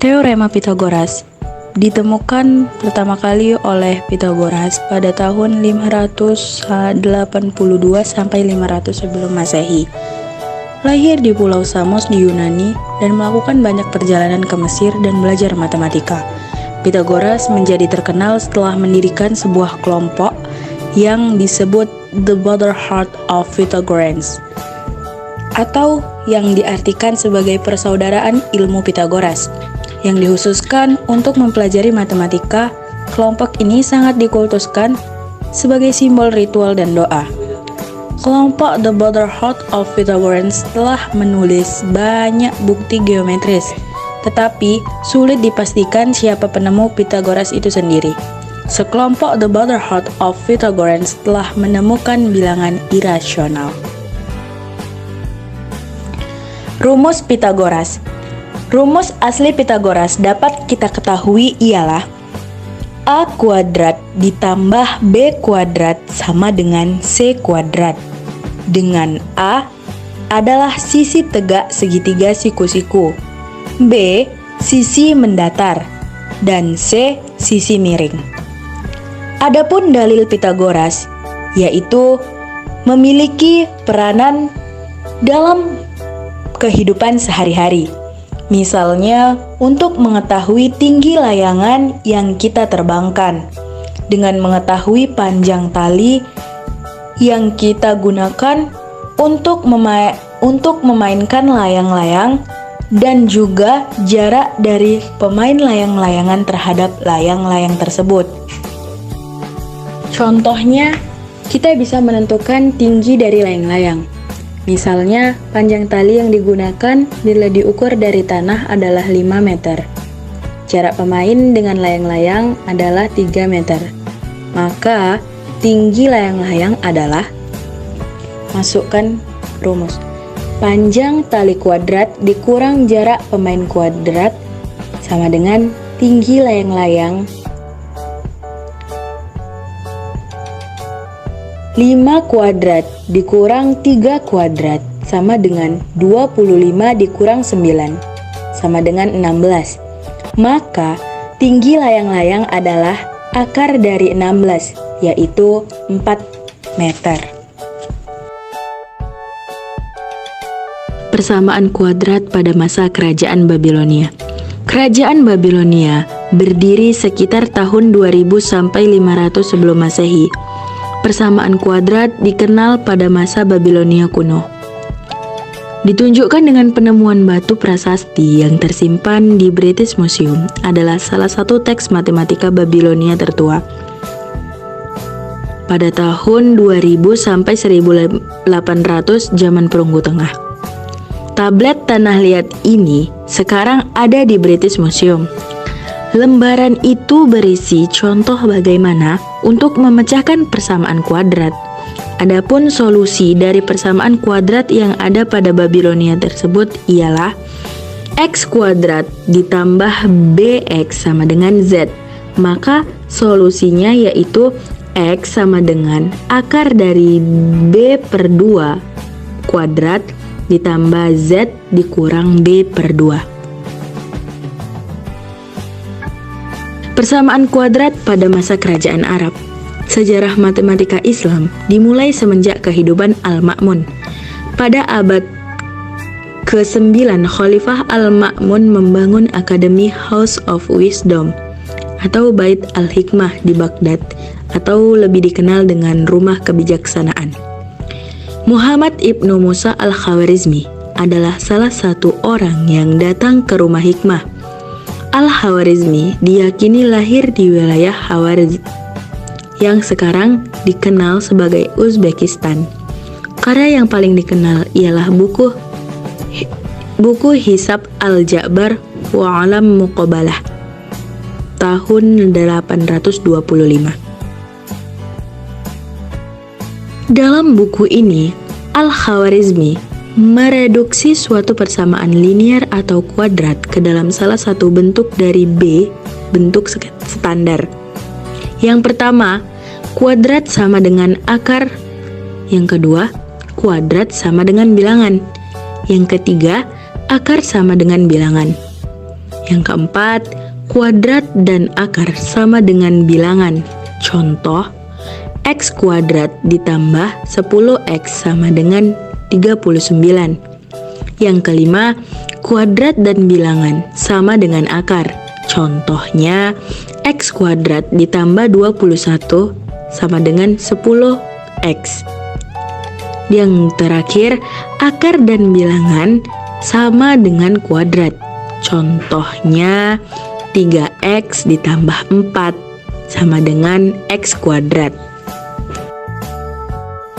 Teorema Pythagoras ditemukan pertama kali oleh Pythagoras pada tahun 582 sampai 500 sebelum Masehi. Lahir di Pulau Samos di Yunani dan melakukan banyak perjalanan ke Mesir dan belajar matematika. Pythagoras menjadi terkenal setelah mendirikan sebuah kelompok yang disebut The Brotherhood of Pythagoreans, atau yang diartikan sebagai persaudaraan ilmu Pythagoras, yang dikhususkan untuk mempelajari matematika. Kelompok ini sangat dikultuskan sebagai simbol ritual dan doa. Kelompok The Brotherhood of Pythagoreans telah menulis banyak bukti geometris, tetapi sulit dipastikan siapa penemu Pythagoras itu sendiri. Sekelompok The Brotherhood of Pythagoreans telah menemukan bilangan irasional. Rumus Pythagoras. Rumus asli Pythagoras dapat kita ketahui ialah A kuadrat ditambah B kuadrat sama dengan C kuadrat, dengan A adalah sisi tegak segitiga siku-siku, B sisi mendatar, dan C sisi miring. Adapun dalil Pythagoras yaitu memiliki peranan dalam kehidupan sehari-hari. Misalnya, untuk mengetahui tinggi layangan yang kita terbangkan, dengan mengetahui panjang tali yang kita gunakan untuk memainkan layang-layang, dan juga jarak dari pemain layang-layangan terhadap layang-layang tersebut. Contohnya, kita bisa menentukan tinggi dari layang-layang. Misalnya, panjang tali yang digunakan bila diukur dari tanah adalah 5 meter. Jarak pemain dengan layang-layang adalah 3 meter. Maka, tinggi layang-layang adalah, masukkan rumus, panjang tali kuadrat dikurang jarak pemain kuadrat sama dengan tinggi layang-layang 5 kuadrat dikurang 3 kuadrat sama dengan 25 dikurang 9 sama dengan 16. Maka tinggi layang-layang adalah akar dari 16, yaitu 4 meter. Persamaan kuadrat pada masa Kerajaan Babilonia. Kerajaan Babilonia berdiri sekitar tahun 2000 sampai 500 sebelum Masehi. Persamaan kuadrat dikenal pada masa Babilonia kuno. Ditunjukkan dengan penemuan batu prasasti yang tersimpan di British Museum, adalah salah satu teks matematika Babilonia tertua. Pada tahun 2000 sampai 1800 zaman Perunggu Tengah. Tablet tanah liat ini sekarang ada di British Museum. Lembaran itu berisi contoh bagaimana untuk memecahkan persamaan kuadrat. Adapun solusi dari persamaan kuadrat yang ada pada Babilonia tersebut ialah x kuadrat ditambah bx sama dengan z. Maka solusinya yaitu x sama dengan akar dari b per 2 kuadrat ditambah z dikurang b per 2. Persamaan kuadrat pada masa Kerajaan Arab. Sejarah matematika Islam dimulai semenjak kehidupan Al-Ma'mun. Pada abad ke-9, Khalifah Al-Ma'mun membangun Akademi House of Wisdom atau Bait Al-Hikmah di Baghdad, atau lebih dikenal dengan Rumah Kebijaksanaan. Muhammad Ibnu Musa Al-Khawarizmi adalah salah satu orang yang datang ke Rumah Hikmah. Al-Khawarizmi diyakini lahir di wilayah Khawarizm yang sekarang dikenal sebagai Uzbekistan. Karya yang paling dikenal ialah buku Hisab Al-Ja'bar wa Alam Muqabalah tahun 825. Dalam buku ini, Al-Khawarizmi mereduksi suatu persamaan linear atau kuadrat ke dalam salah satu bentuk dari B, bentuk standar. Yang pertama, kuadrat sama dengan akar. Yang kedua, kuadrat sama dengan bilangan. Yang ketiga, akar sama dengan bilangan. Yang keempat, kuadrat dan akar sama dengan bilangan. Contoh, X kuadrat ditambah 10X sama dengan 39. Yang kelima, kuadrat dan bilangan sama dengan akar. Contohnya, X kuadrat ditambah 21 sama dengan 10X. Yang terakhir, akar dan bilangan sama dengan kuadrat. Contohnya, 3X ditambah 4 sama dengan X kuadrat.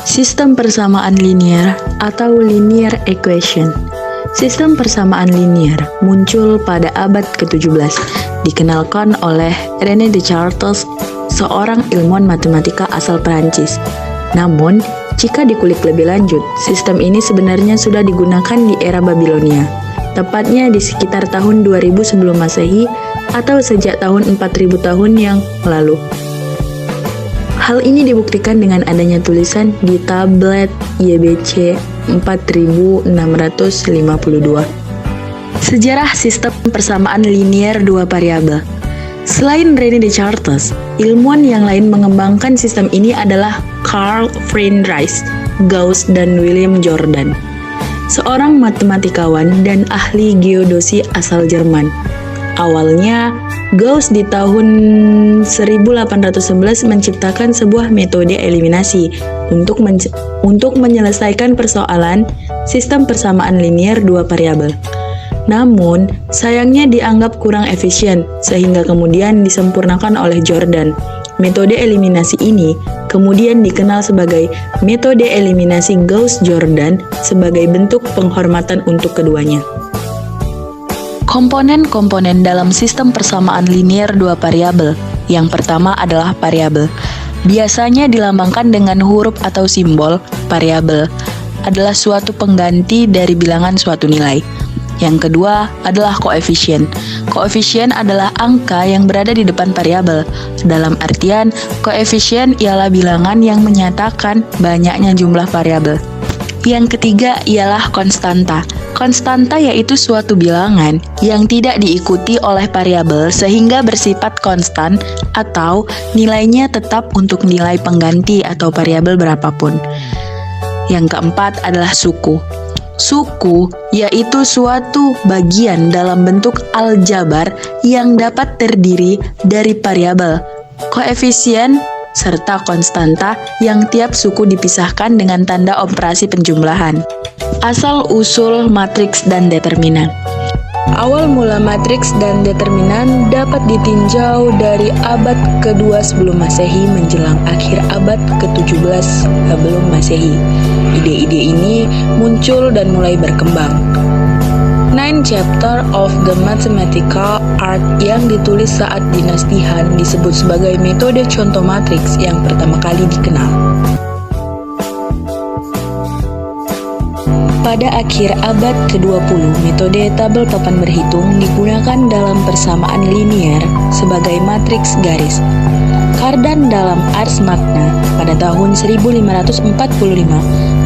Sistem persamaan linier atau linear equation. Sistem persamaan linier muncul pada abad ke-17, dikenalkan oleh René Descartes, seorang ilmuwan matematika asal Perancis. Namun, jika dikulik lebih lanjut, sistem ini sebenarnya sudah digunakan di era Babilonia, tepatnya di sekitar tahun 2000 sebelum Masehi atau sejak tahun 4000 tahun yang lalu. Hal ini dibuktikan dengan adanya tulisan di tablet YBC 4652. Sejarah sistem persamaan linier dua variabel. Selain René Descartes, ilmuwan yang lain mengembangkan sistem ini adalah Carl Friedrich Gauss dan William Jordan, seorang matematikawan dan ahli geodesi asal Jerman. Awalnya, Gauss di tahun 1811 menciptakan sebuah metode eliminasi untuk menyelesaikan persoalan sistem persamaan linier dua variabel. Namun, sayangnya dianggap kurang efisien, sehingga kemudian disempurnakan oleh Jordan. Metode eliminasi ini kemudian dikenal sebagai metode eliminasi Gauss-Jordan sebagai bentuk penghormatan untuk keduanya. Komponen-komponen dalam sistem persamaan linier dua variabel. Yang pertama adalah variabel. Biasanya dilambangkan dengan huruf atau simbol. Variabel adalah suatu pengganti dari bilangan suatu nilai. Yang kedua adalah koefisien. Koefisien adalah angka yang berada di depan variabel. Dalam artian, koefisien ialah bilangan yang menyatakan banyaknya jumlah variabel. Yang ketiga ialah konstanta. Konstanta yaitu suatu bilangan yang tidak diikuti oleh variabel sehingga bersifat konstan atau nilainya tetap untuk nilai pengganti atau variabel berapapun. Yang keempat adalah suku. Suku yaitu suatu bagian dalam bentuk aljabar yang dapat terdiri dari variabel, koefisien, serta konstanta yang tiap suku dipisahkan dengan tanda operasi penjumlahan. Asal-usul matriks dan determinan. Awal mula matriks dan determinan dapat ditinjau dari abad ke-2 sebelum Masehi menjelang akhir abad ke-17 sebelum Masehi. Ide-ide ini muncul dan mulai berkembang. Nine Chapter of the Mathematical Art yang ditulis saat dinasti Han disebut sebagai metode contoh matriks yang pertama kali dikenal. Pada akhir abad ke-20, metode tabel papan berhitung digunakan dalam persamaan linier sebagai matriks garis. Cardan dalam Ars Magna pada tahun 1545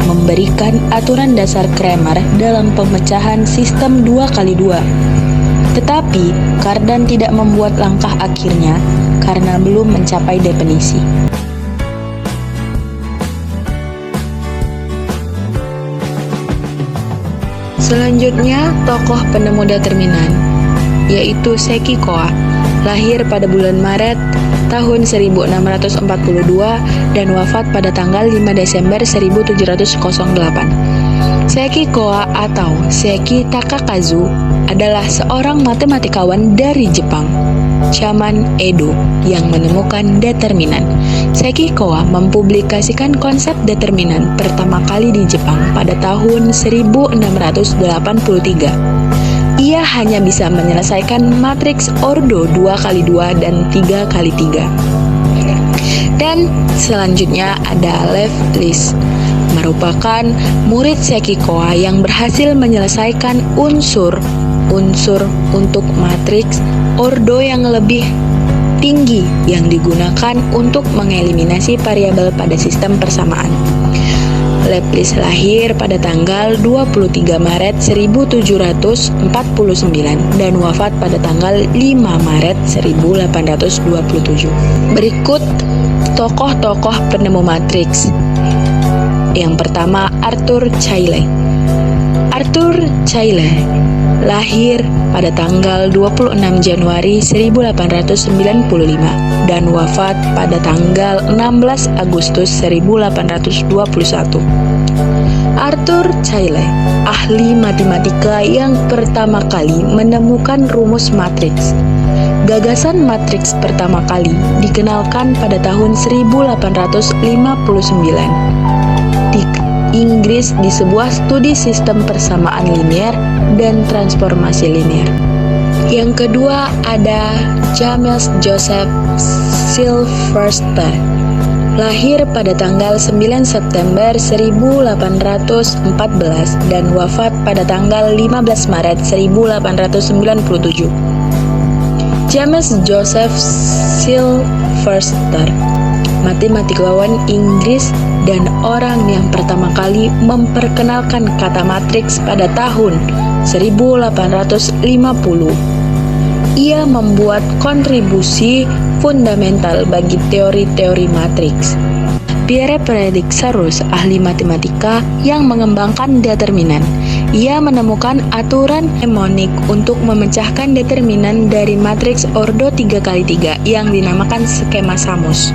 memberikan aturan dasar Cramer dalam pemecahan sistem 2x2. Tetapi, Cardan tidak membuat langkah akhirnya karena belum mencapai definisi. Selanjutnya, tokoh penemu determinan, yaitu Sheki Koa, lahir pada bulan Maret tahun 1642 dan wafat pada tanggal 5 Desember 1708. Sheki Koa atau Sheki Takakazu adalah seorang matematikawan dari Jepang, zaman Edo, yang menemukan determinan. Sheki Koa mempublikasikan konsep determinan pertama kali di Jepang pada tahun 1683. Ia hanya bisa menyelesaikan matriks ordo 2x2 dan 3x3. Dan selanjutnya ada Lev List, merupakan murid Sheki Koa yang berhasil menyelesaikan unsur untuk matriks ordo yang lebih tinggi yang digunakan untuk mengeliminasi variabel pada sistem persamaan. Laplace lahir pada tanggal 23 Maret 1749 dan wafat pada tanggal 5 Maret 1827. Berikut tokoh-tokoh penemu matriks. Yang pertama, Arthur Cayley. Arthur Cayley lahir pada tanggal 26 Januari 1895 dan wafat pada tanggal 16 Agustus 1821. Arthur Cayley, ahli matematika yang pertama kali menemukan rumus matriks. Gagasan matriks pertama kali dikenalkan pada tahun 1859 di Inggris di sebuah studi sistem persamaan linear dan transformasi linear. Yang kedua ada James Joseph Silverster. Lahir pada tanggal 9 September 1814 dan wafat pada tanggal 15 Maret 1897. James Joseph Silverster, matematikawan Inggris dan orang yang pertama kali memperkenalkan kata matriks pada tahun 1850. Ia membuat kontribusi fundamental bagi teori-teori matriks. Pierre Prédixarus, ahli matematika yang mengembangkan determinan. Ia menemukan aturan mnemonik untuk memecahkan determinan dari matriks ordo 3x3 yang dinamakan skema Samos.